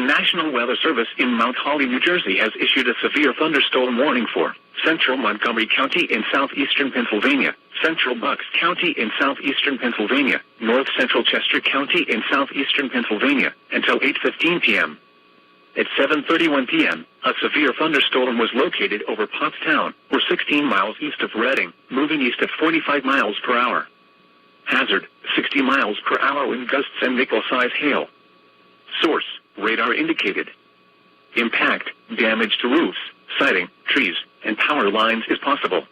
National Weather Service in Mount Holly, New Jersey has issued a severe thunderstorm warning for central Montgomery County in southeastern Pennsylvania, central Bucks County in southeastern Pennsylvania, north central Chester County in southeastern Pennsylvania, until 8:15 p.m. At 7:31 p.m., a severe thunderstorm was located over Pottstown, or 16 miles east of Reading, moving east at 45 miles per hour. Hazard, 60 miles per hour wind gusts and nickel-size hail. Source, radar indicated. Impact, damage to roofs, siding, trees, and power lines is possible.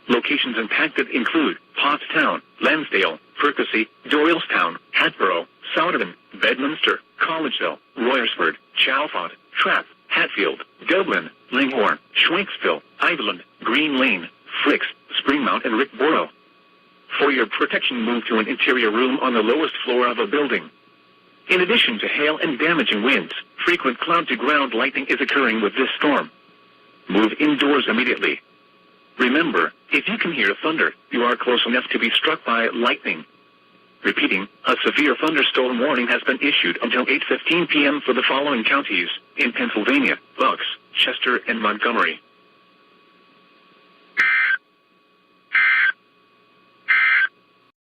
Locations impacted include Pottstown, Lansdale, Ferguson, Doylestown, Hatboro, Souderton, Bedminster, Collegeville, Royersford, Chalfont, Trapp, Hatfield, Dublin, Linghorn, Schwenksville, Iveland, Green Lane, Fricks, Springmount, and Rickboro. For your protection, move to an interior room on the lowest floor of a building. In addition to hail and damaging winds, frequent cloud-to-ground lightning is occurring with this storm. Move indoors immediately. Remember, if you can hear thunder, you are close enough to be struck by lightning. Repeating, a severe thunderstorm warning has been issued until 8:15 p.m. for the following counties in Pennsylvania: Bucks, Chester, and Montgomery.